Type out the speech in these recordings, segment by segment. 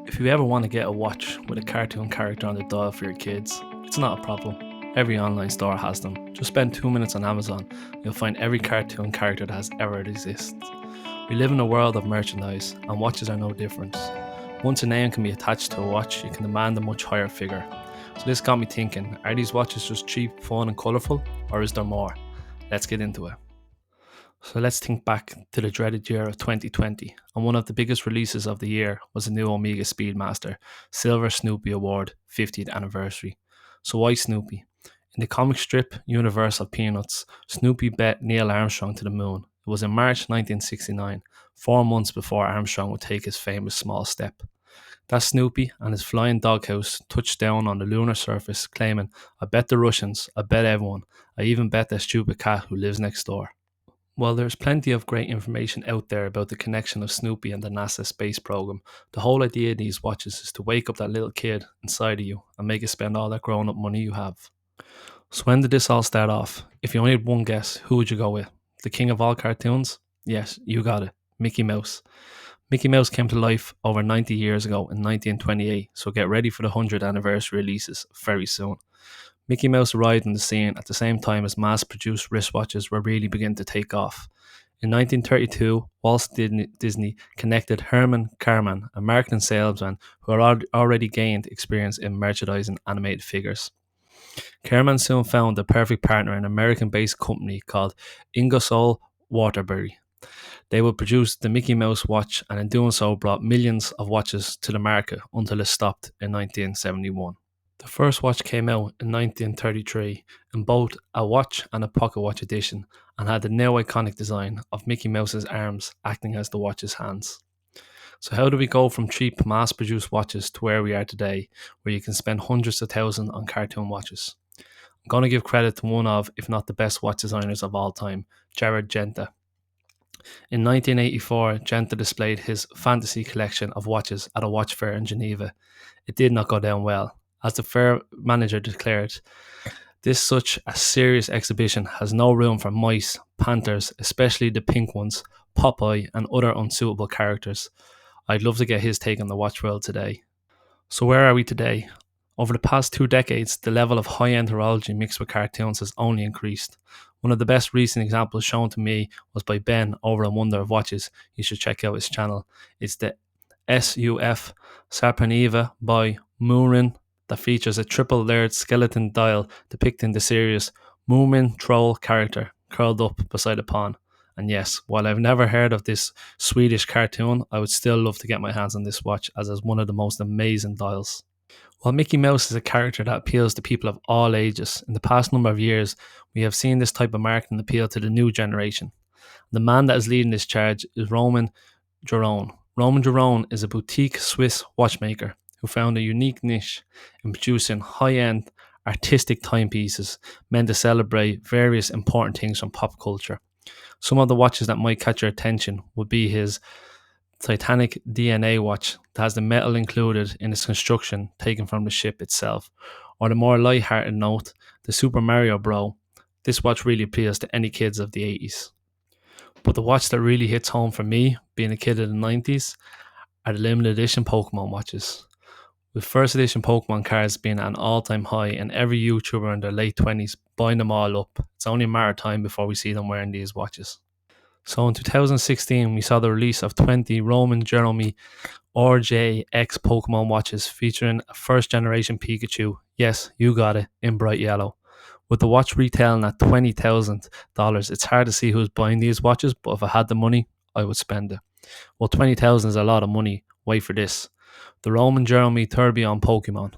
If you ever want to get a watch with a cartoon character on the dial for your kids, it's not a problem. Every online store has them. Just spend 2 minutes on Amazon, you'll find every cartoon character that has ever existed. We live in a world of merchandise, and watches are no different. Once a name can be attached to a watch, you can demand a much higher figure. So this got me thinking, are these watches just cheap, fun and colourful, or is there more? Let's get into it. So let's think back to the dreaded year of 2020, and one of the biggest releases of the year was the new Omega Speedmaster Silver Snoopy Award 50th anniversary. So why Snoopy? In the comic strip universe of Peanuts, Snoopy bet Neil Armstrong to the moon. It was in March 1969, 4 months before Armstrong would take his famous small step. That Snoopy and his flying doghouse touched down on the lunar surface, claiming, I bet the Russians, I bet everyone, I even bet that stupid cat who lives next door. While there's plenty of great information out there about the connection of Snoopy and the NASA space program, the whole idea of these watches is to wake up that little kid inside of you and make you spend all that grown up money you have. So, when did this all start off? If you only had one guess, who would you go with? The king of all cartoons? Yes, you got it, Mickey Mouse. Mickey Mouse came to life over 90 years ago in 1928, so get ready for the 100th anniversary releases very soon. Mickey Mouse arrived on the scene at the same time as mass produced wristwatches were really beginning to take off. In 1932, Walt Disney connected Herman Carman, a marketing salesman who had already gained experience in merchandising animated figures. Carman soon found the perfect partner in an American based company called Ingersoll Waterbury. They would produce the Mickey Mouse watch and in doing so brought millions of watches to the market until it stopped in 1971. The first watch came out in 1933 in both a watch and a pocket watch edition and had the now iconic design of Mickey Mouse's arms acting as the watch's hands. So how do we go from cheap mass-produced watches to where we are today, where you can spend hundreds of thousands on cartoon watches? I'm going to give credit to one of, if not the best watch designers of all time, Jared Genta. In 1984, Genta displayed his fantasy collection of watches at a watch fair in Geneva. It did not go down well. As the fair manager declared, this such a serious exhibition has no room for mice, panthers, especially the pink ones, Popeye, and other unsuitable characters. I'd love to get his take on the watch world today. So where are we today? Over the past 2 decades, the level of high-end horology mixed with cartoons has only increased. One of the best recent examples shown to me was by Ben over on Wonder of Watches. You should check out his channel. It's the SUF Sarpaneva by Moorin that features a triple layered skeleton dial depicting the serious Moomin troll character curled up beside a pawn. And yes, while I've never heard of this Swedish cartoon, I would still love to get my hands on this watch as it's one of the most amazing dials. While Mickey Mouse is a character that appeals to people of all ages, in the past number of years, we have seen this type of marketing appeal to the new generation. The man that is leading this charge is Roman Giron. Roman Giron is a boutique Swiss watchmaker who found a unique niche in producing high-end artistic timepieces meant to celebrate various important things from pop culture. Some of the watches that might catch your attention would be his Titanic DNA watch that has the metal included in its construction taken from the ship itself, or the more light-hearted note, the Super Mario Bro. This watch really appeals to any kids of the 80s. But the watch that really hits home for me, being a kid of the 90s, are the limited edition Pokemon watches. With first edition Pokemon cards being at an all-time high and every YouTuber in their late 20s buying them all up, it's only a matter of time before we see them wearing these watches. So in 2016, we saw the release of 20 Roman Jeremy RJX Pokemon watches featuring a first generation Pikachu. Yes, you got it, in bright yellow. With the watch retailing at $20,000, it's hard to see who's buying these watches, but if I had the money, I would spend it. Well, 20,000 is a lot of money. Wait for this. The Roman Jeremy Tourbillon Pokemon.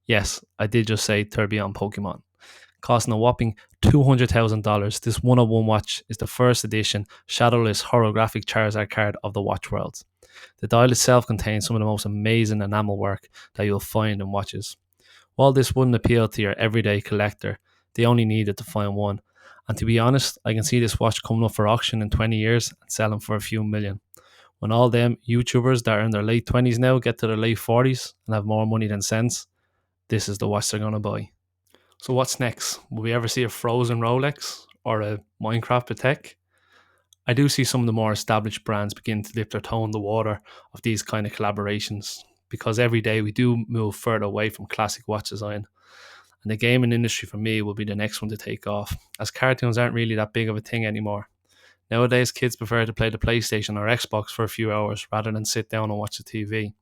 Yes, I did just say Tourbillon Pokemon. Costing a whopping $200,000, this 101 watch is the first edition shadowless holographic Charizard card of the watch world. The dial itself contains some of the most amazing enamel work that you'll find in watches. While this wouldn't appeal to your everyday collector, they only needed to find one. And to be honest, I can see this watch coming up for auction in 20 years and selling for a few million. When all them YouTubers that are in their late 20s now get to their late 40s and have more money than sense, this is the watch they're going to buy. So what's next? Will we ever see a Frozen Rolex or a Minecraft Patek? I do see some of the more established brands begin to dip their toe in the water of these kind of collaborations. because every day we do move further away from classic watch design. And the gaming industry for me will be the next one to take off, as cartoons aren't really that big of a thing anymore. Nowadays, kids prefer to play the PlayStation or Xbox for a few hours rather than sit down and watch the TV.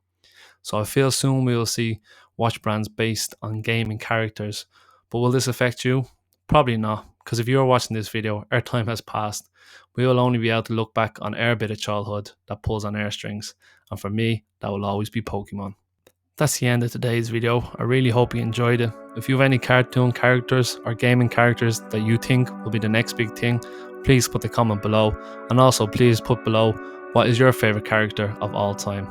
So I feel soon we will see watch brands based on gaming characters. But will this affect you? Probably not, because if you're watching this video, our time has passed. We will only be able to look back on our bit of childhood that pulls on our strings. And for me, that will always be Pokemon. That's the end of today's video. I really hope you enjoyed it. If you have any cartoon characters or gaming characters that you think will be the next big thing, please put the comment below. And also please put below what is your favourite character of all time.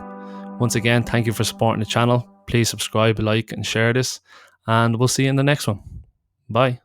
Once again, thank you for supporting the channel. Please subscribe, like and share this. And we'll see you in the next one. Bye.